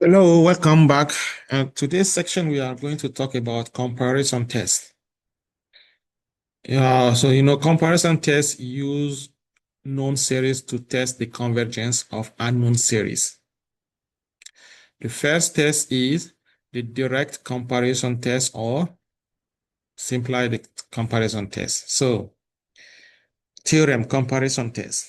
Hello, welcome back. Today's section, we are going to talk about comparison tests. Comparison tests use known series to test the convergence of unknown series. The first test is the direct comparison test, or simply the comparison test. So, theorem comparison test.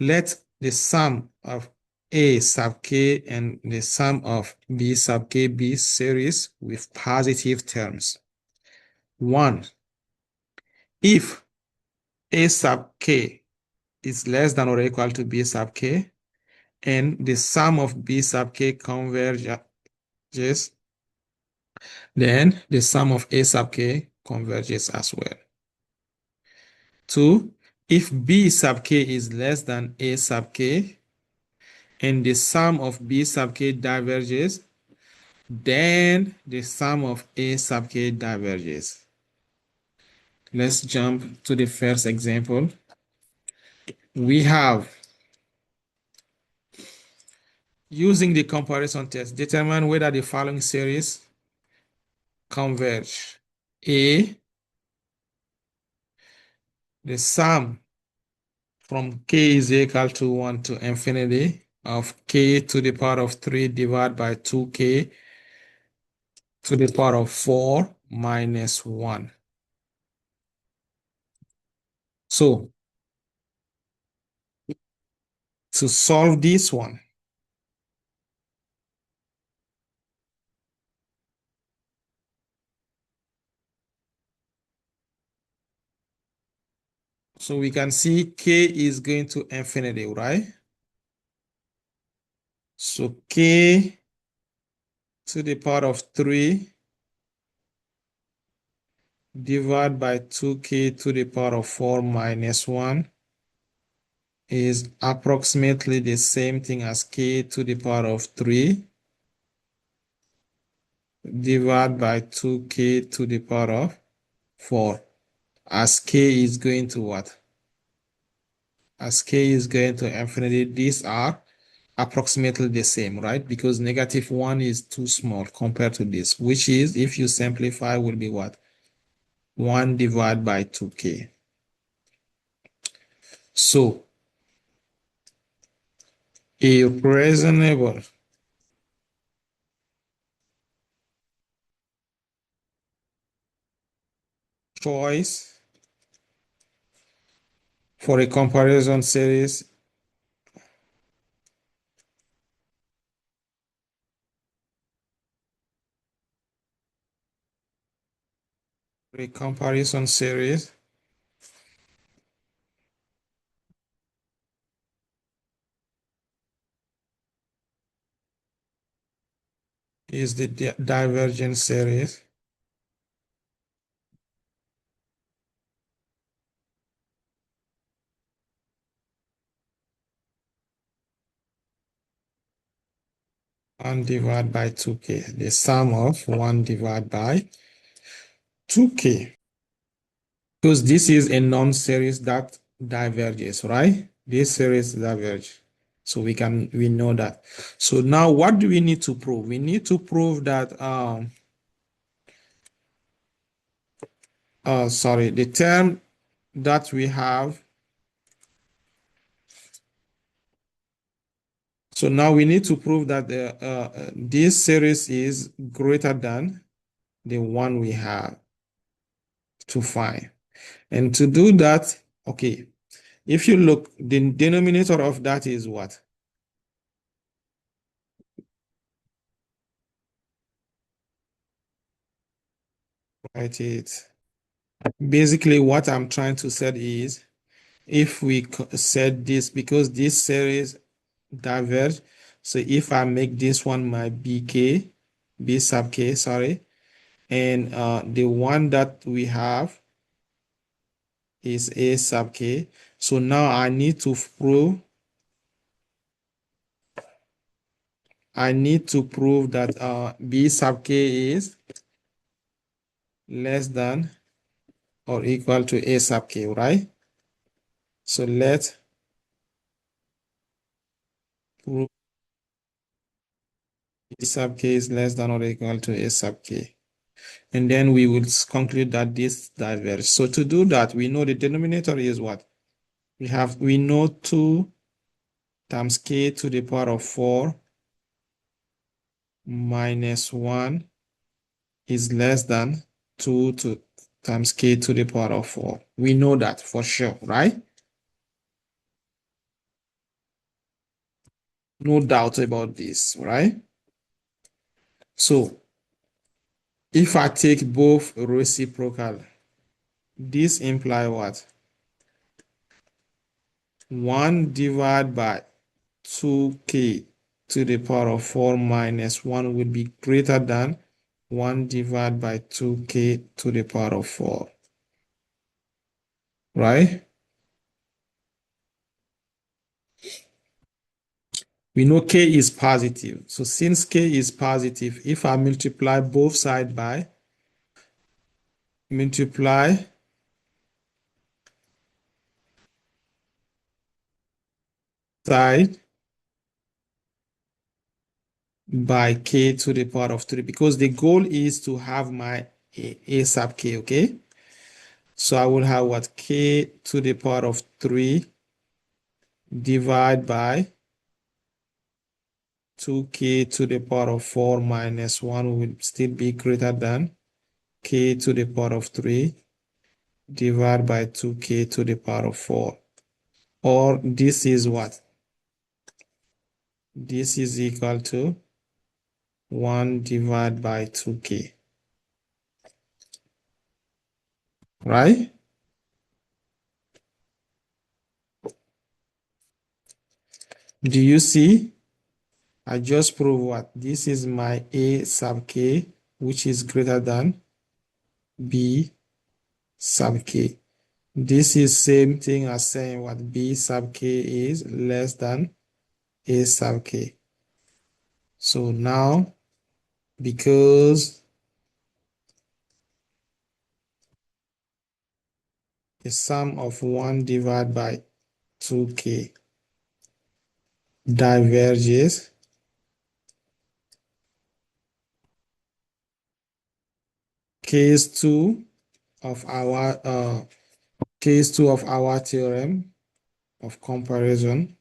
Let the sum of A sub k and the sum of B sub k be series with positive terms. 1. If A sub k is less than or equal to B sub k, and the sum of B sub k converges, then the sum of A sub k converges as well. 2. If B sub k is less than A sub k, and the sum of B sub k diverges, then the sum of A sub k diverges. Let's jump to the first example. We have, using the comparison test, determine whether the following series converge. A, the sum from k is equal to 1 to infinity of k to the power of 3 divided by 2k to the power of 4 minus 1. So, to solve this one, so we can see k is going to infinity, right? So k to the power of 3 divided by 2k to the power of 4 minus 1 is approximately the same thing as k to the power of 3 divided by 2k to the power of 4, as k is going to what? As k is going to infinity, these are approximately the same, right? Because negative 1 is too small compared to this, which is, if you simplify, will be what? 1 divided by 2k. So, a reasonable choice for a comparison series is the divergent series and divided by 2k, the sum of 1 divided by 2k. Because this is a non-series that diverges, right? This series diverge. So we know that. So now what do we need to prove? We need to prove that the term that we have. So now we need to prove that this series is greater than the one we have to find. And to do that, okay, if you look, the denominator of that is what? Write it. Basically, what I'm trying to say is, if we said this, because this series diverge, so if I make this one my b sub k, sorry, and the one that we have is a sub k. So now I need to prove that b sub k is less than or equal to a sub k, right? So let's prove A sub k is less than or equal to a sub k. And then we will conclude that this diverges. So to do that, we know the denominator is what? We know 2 times k to the power of 4 minus 1 is less than 2 times k to the power of 4. We know that for sure, right? No doubt about this, right? So if I take both reciprocal, this implies what? 1 divided by 2k to the power of 4 minus 1 will be greater than 1 divided by 2k to the power of 4, right? We know k is positive. So since k is positive, if I multiply both sides by, multiply side by k to the power of 3, because the goal is to have my a sub k, okay? So I will have what? K to the power of 3 divided by 2k to the power of 4 minus 1 will still be greater than k to the power of 3 divided by 2k to the power of 4. Or this is what? This is equal to 1 divided by 2k, right? Do you see? I just proved what? This is my a sub k, which is greater than b sub k. This is same thing as saying what? B sub k is less than a sub k. So now, because the sum of 1 divided by 2k diverges, case 2 of our theorem of comparison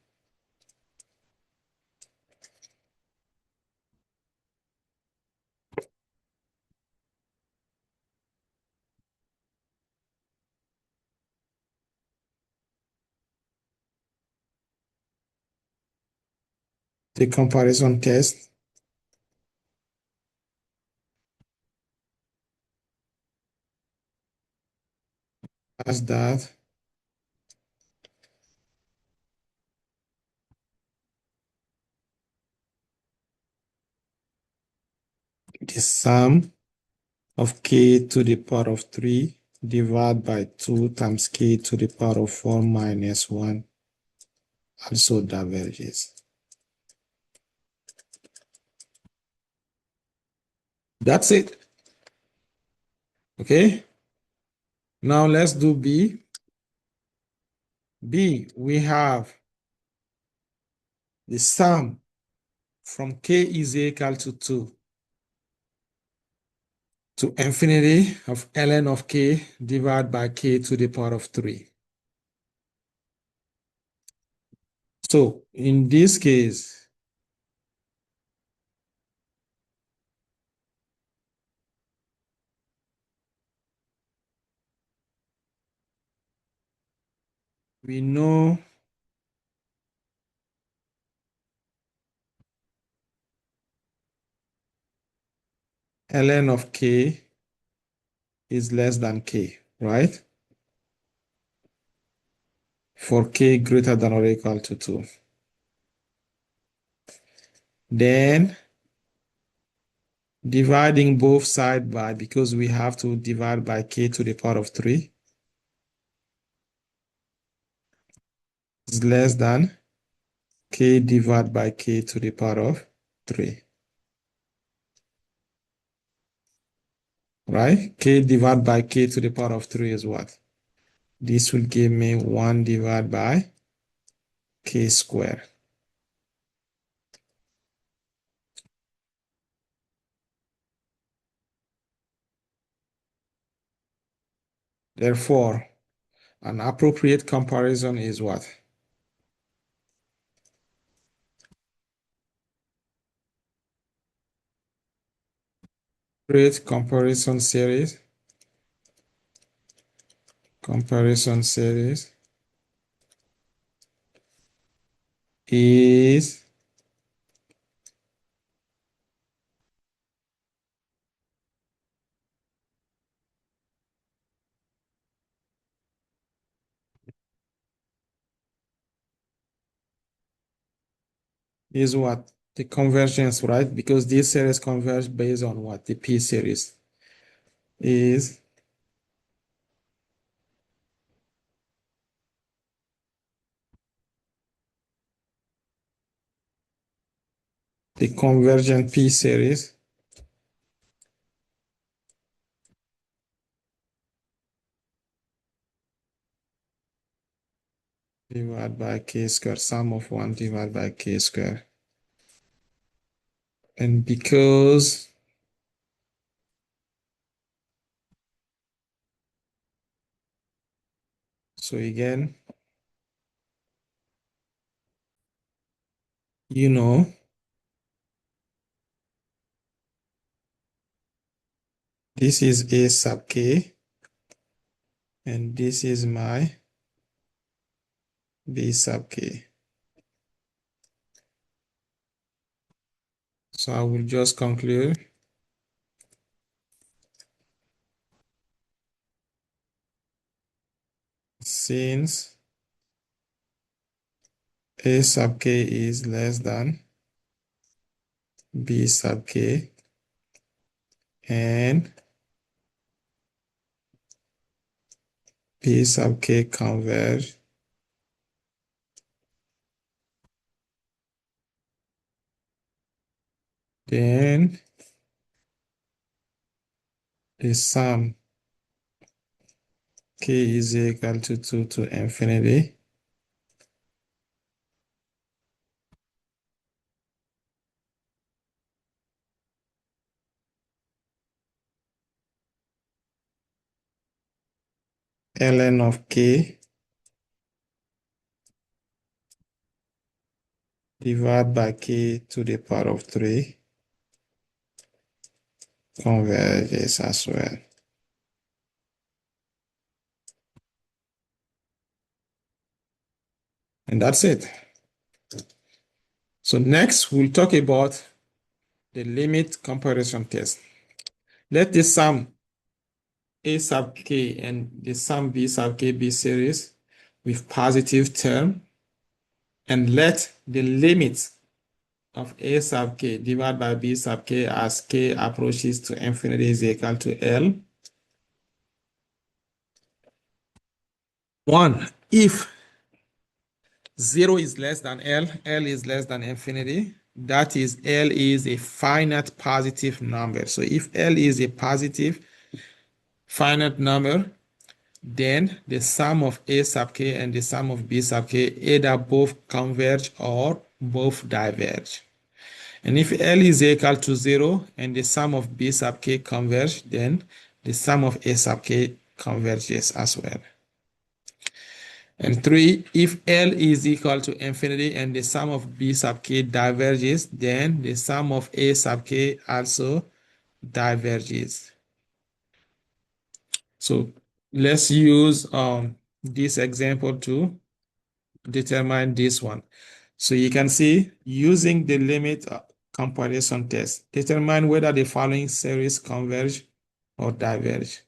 the comparison test as that the sum of k to the power of 3 divided by 2 times k to the power of 4 minus 1 also diverges. That's it. Okay. Now let's do B. B, we have the sum from k is equal to 2 to infinity of ln of k divided by k to the power of 3. So in this case, we know ln of k is less than k, right? For k greater than or equal to 2. Then dividing both sides by, because we have to divide by k to the power of 3, is less than k divided by k to the power of 3, right? K divided by k to the power of 3 is what? This will give me 1 divided by k squared. Therefore, an appropriate comparison is what? Create comparison series is what? The convergence, right? Because these series converge based on what? The P series is the convergent P series divided by K square, sum of 1 divided by K square. And because so again, you know, this is A sub K, and this is my B sub K. So I will just conclude since A sub K is less than B sub K and P sub K converge, then the sum K is equal to 2 to infinity. Ln of K divided by K to the power of 3 converges as well. And that's it. So next, we'll talk about the limit comparison test. Let the sum A sub K and the sum B sub K be series with positive term, and let the limit of A sub K divided by B sub K as K approaches to infinity is equal to L. 1, if 0 is less than L, L is less than infinity, that is L is a finite positive number. So if L is a positive finite number, then the sum of A sub K and the sum of B sub K either both converge or both diverge. And if L is equal to 0 and the sum of B sub K converge, then the sum of A sub K converges as well. And 3, if L is equal to infinity and the sum of B sub K diverges, then the sum of A sub K also diverges. So let's use this example to determine this one. So you can see using the limit comparison test, determine whether the following series converge or diverge.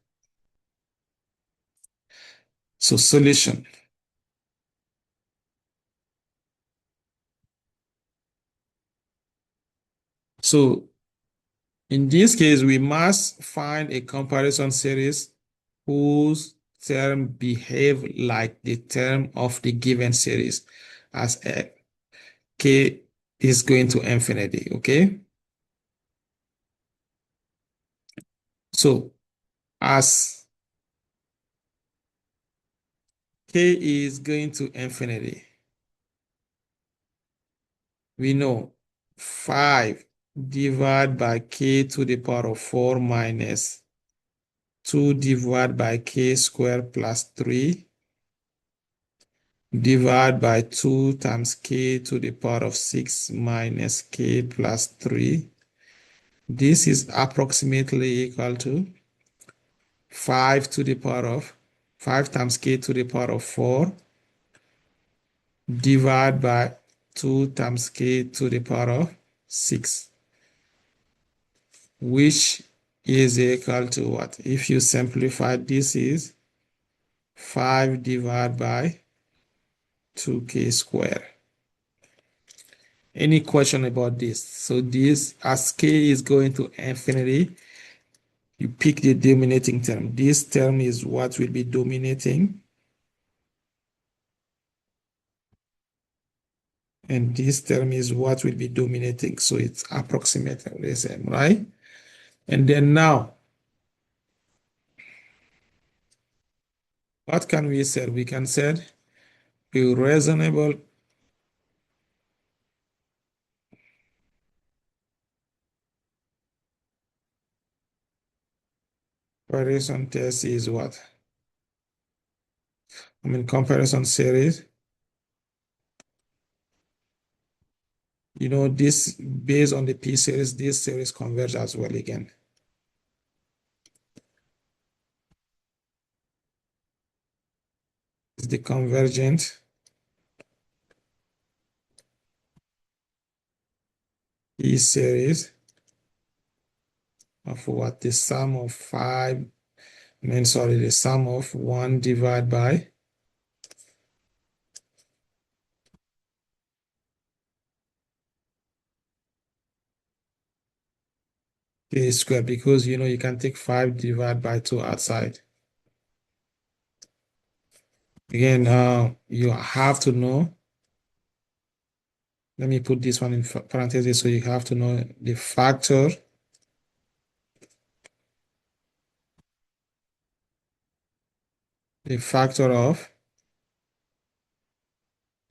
So solution. So in this case, we must find a comparison series whose term behave like the term of the given series as K is going to infinity, okay? So as K is going to infinity, we know 5 divided by K to the power of 4 minus 2 divided by k squared plus 3 divided by 2 times k to the power of 6 minus k plus 3. This is approximately equal to 5 to the power of 5 times k to the power of 4 divided by 2 times k to the power of 6, which is equal to what? If you simplify, this is 5 divided by 2k squared. Any question about this? So this, as k is going to infinity, you pick the dominating term. This term is what will be dominating. And this term is what will be dominating. So it's approximately the same, right? And then now, what can we say? We can say a reasonable comparison test is what? Comparison series. This based on the P series, this series converge as well again. It's the convergent P series of what? The sum of 5, the sum of 1 divided by k squared, because you can take 5 divided by 2 outside. Again, you have to know. Let me put this one in parentheses. So you have to know the factor of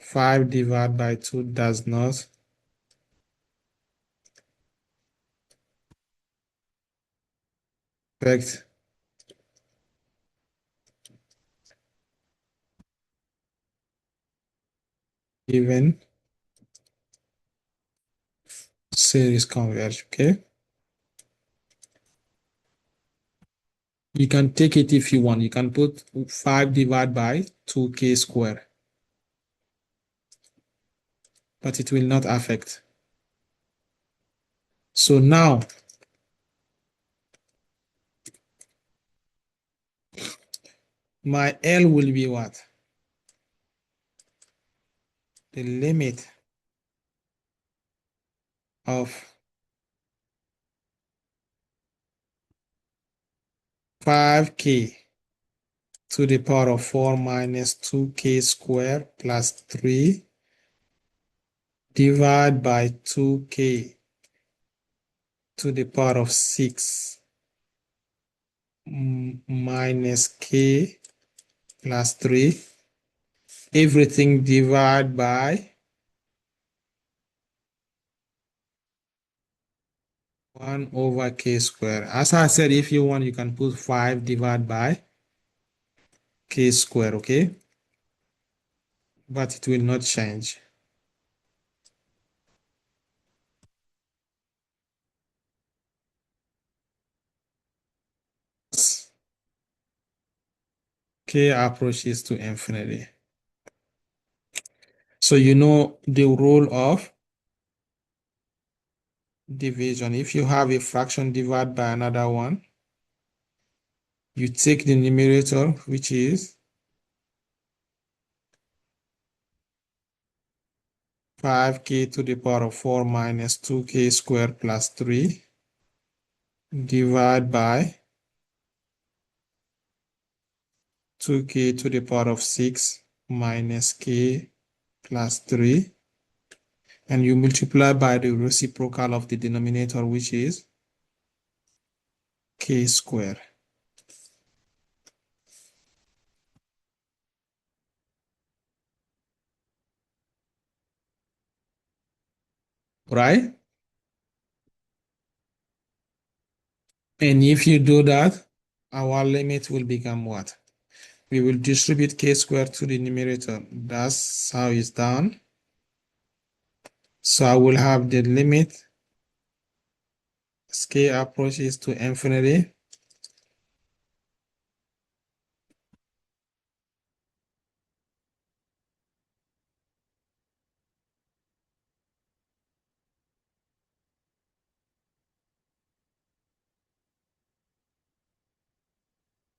5 divided by 2 does not affect even series converge. Okay, you can take it if you want. You can put 5 divided by 2k squared, but it will not affect. So now my L will be what? The limit of 5k to the power of 4 minus 2k squared plus 3 divided by 2k to the power of 6 minus k plus 3. Everything divided by 1 over k squared. As I said, if you want, you can put 5 divided by k squared, okay? But it will not change. K approaches to infinity. So you know the rule of division. If you have a fraction divided by another one, you take the numerator, which is 5k to the power of 4 minus 2k squared plus 3 divided by 2k to the power of 6 minus k plus 3, and you multiply by the reciprocal of the denominator, which is k squared. Right? And if you do that, our limit will become what? We will distribute k squared to the numerator. That's how it's done. So I will have the limit as k approaches to infinity.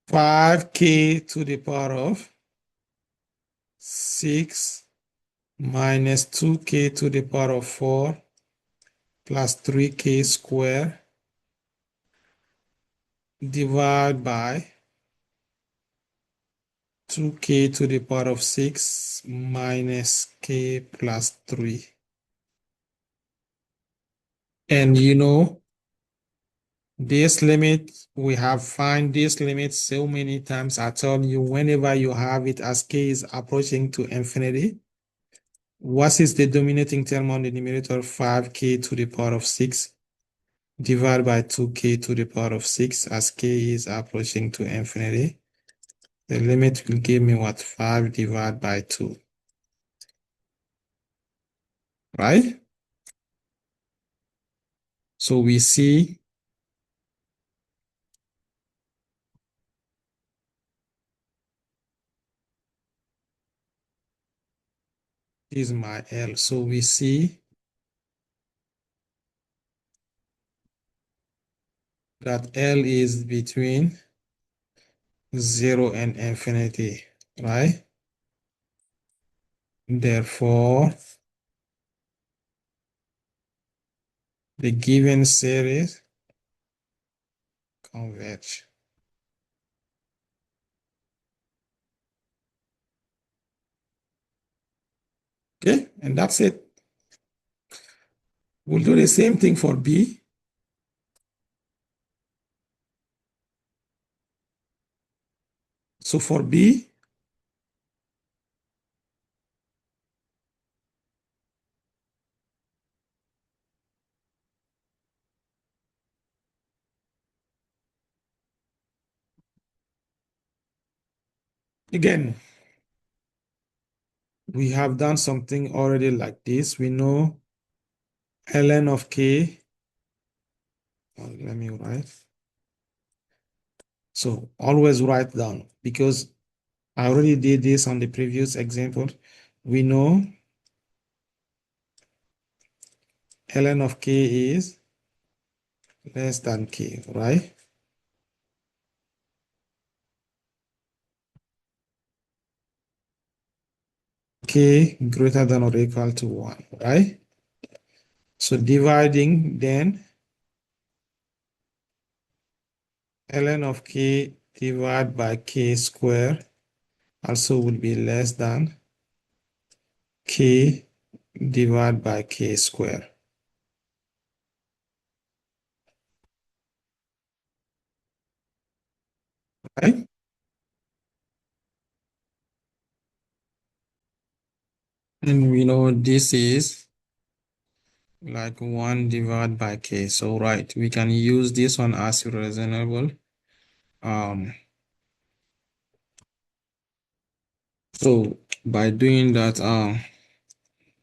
Five k to the power of 6 minus 2k to the power of 4 plus 3k squared divided by 2k to the power of 6 minus k plus 3. And this limit, we have found this limit so many times. I told you, whenever you have it as k is approaching to infinity, what is the dominating term on the numerator? 5k to the power of 6 divided by 2k to the power of 6 as k is approaching to infinity. The limit will give me what? 5 divided by 2. Right? So we see this is my L. So we see that L is between 0 and infinity, right? Therefore, the given series converge. Okay, and that's it. We'll do the same thing for B. So for B, again, we have done something already like this. We know ln of k. Let me write. So always write down because I already did this on the previous example. We know ln of k is less than k, right? K greater than or equal to 1, right? So dividing then ln of k divided by k squared also will be less than k divided by k squared. Right? And we know this is like 1 divided by k. So right, we can use this one as reasonable. So by doing that,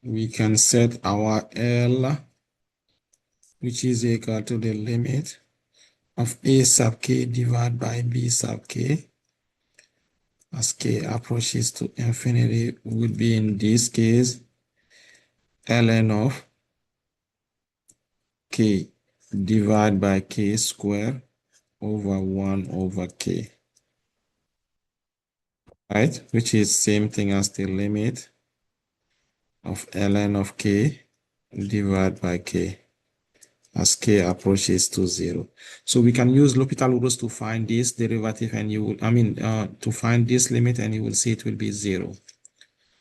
we can set our L, which is equal to the limit of a sub k divided by b sub k as k approaches to infinity would be in this case ln of k divided by k squared over 1 over k, right? Which is same thing as the limit of ln of k divided by k as k approaches to 0. So we can use L'Hopital rules to find this derivative and you will, to find this limit and you will see it will be 0.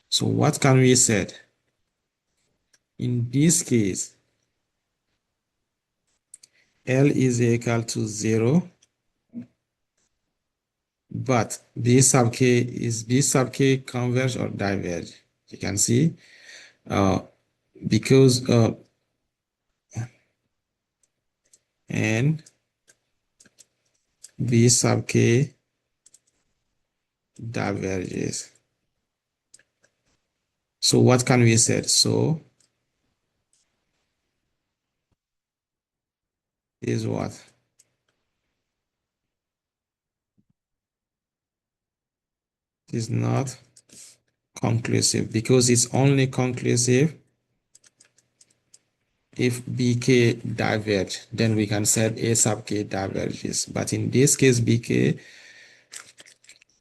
So what can we say? In this case, L is equal to 0, but B sub k is B sub k converge or diverge. You can see because and B sub k diverges. So what can we say? So is what? Is not conclusive because it's only conclusive if bk diverge, then we can say a sub k diverges. But in this case, bk,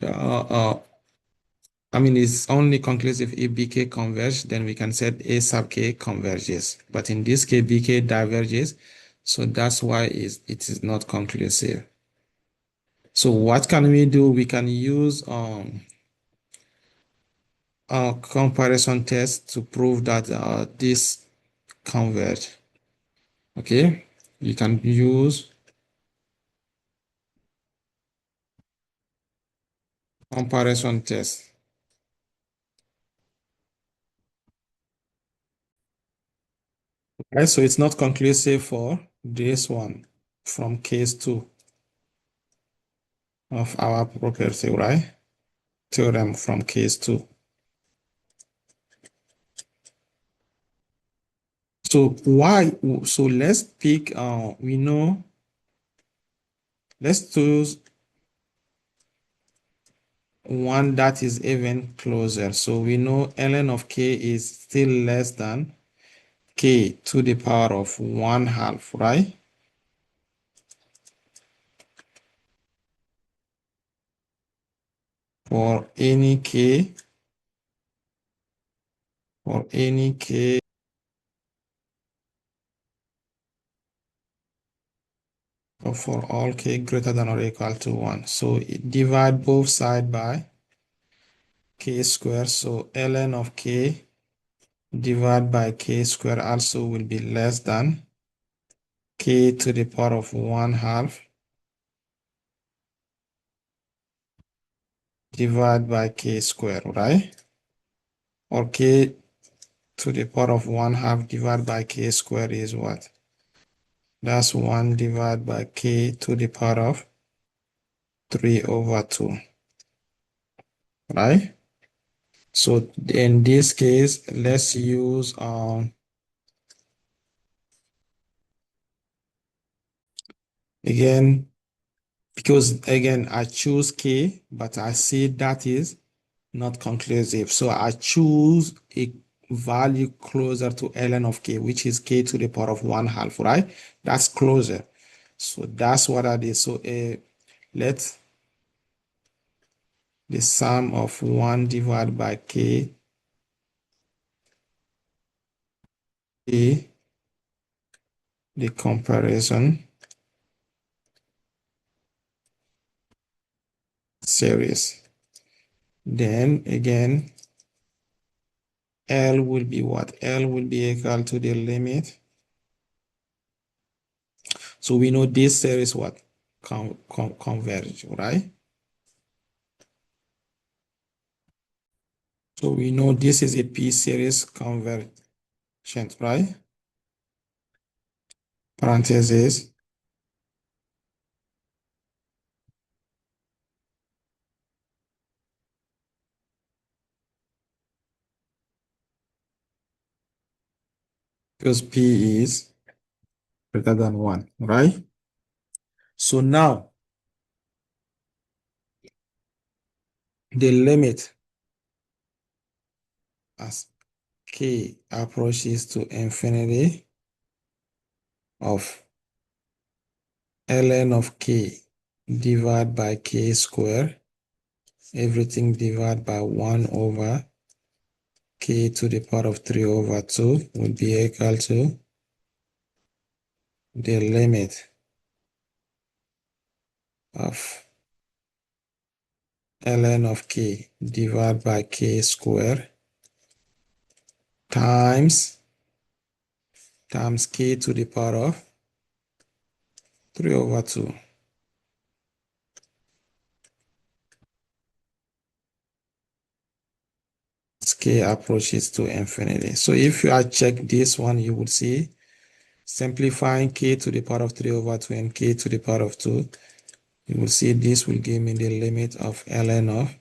I mean, it's only conclusive if bk converge, then we can say a sub k converges. But in this case, bk diverges, so that's why it is not conclusive. So what can we do? We can use a comparison test to prove that this converge. Okay, you can use comparison test. Right, so it's not conclusive for this one from case 2 of our property, right? Theorem from case 2. So why? So let's pick, we know, let's choose one that is even closer. So we know ln of k is still less than k to the power of 1/2, right? For any k, for any k, or for all k greater than or equal to 1. So divide both sides by k squared. So ln of k divided by k squared also will be less than k to the power of 1/2 divided by k squared, right? Or k to the power of 1/2 divided by k squared is what? That's 1 divided by k to the power of 3/2, right? So in this case, let's use again, because again I choose k, but I see that is not conclusive. So I choose a value closer to ln of k, which is k to the power of 1/2, right? That's closer. So that's what I did. So let the sum of 1 divided by k be the comparison series. Then again, L will be what? L will be equal to the limit. So we know this series what? Converge, right? So we know this is a P series convergent, right? Parentheses. Because P is greater than 1, right? So now the limit as k approaches to infinity of ln of k divided by k squared, everything divided by 1 over k to the power of 3/2 will be equal to the limit of ln of k divided by k squared times k to the power of 3/2. K approaches to infinity. So if you check this one, you would see simplifying k to the power of 3/2 and k to the power of 2 You will see this will give me the limit of ln of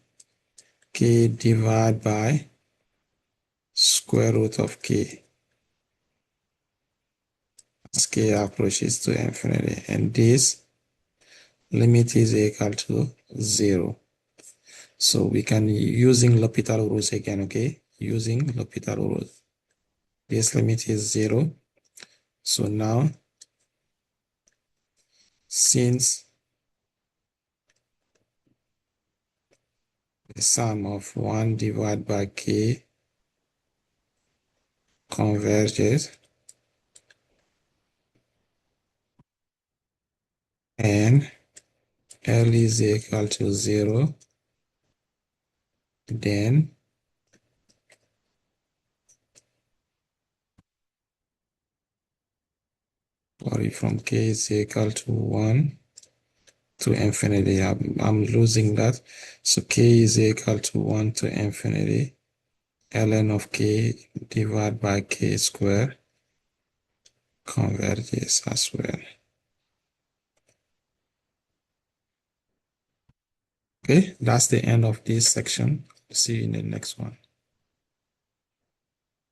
k divided by square root of k as k approaches to infinity, and this limit is equal to 0. So we can, using L'Hopital rules again, okay? Using L'Hopital rules. This limit is 0. So now, since the sum of 1 divided by k converges and L is equal to 0, then from k is equal to 1 to infinity. I'm losing that. So k is equal to 1 to infinity. Ln of k divided by k squared converges as well. Okay, that's the end of this section. See you in the next one.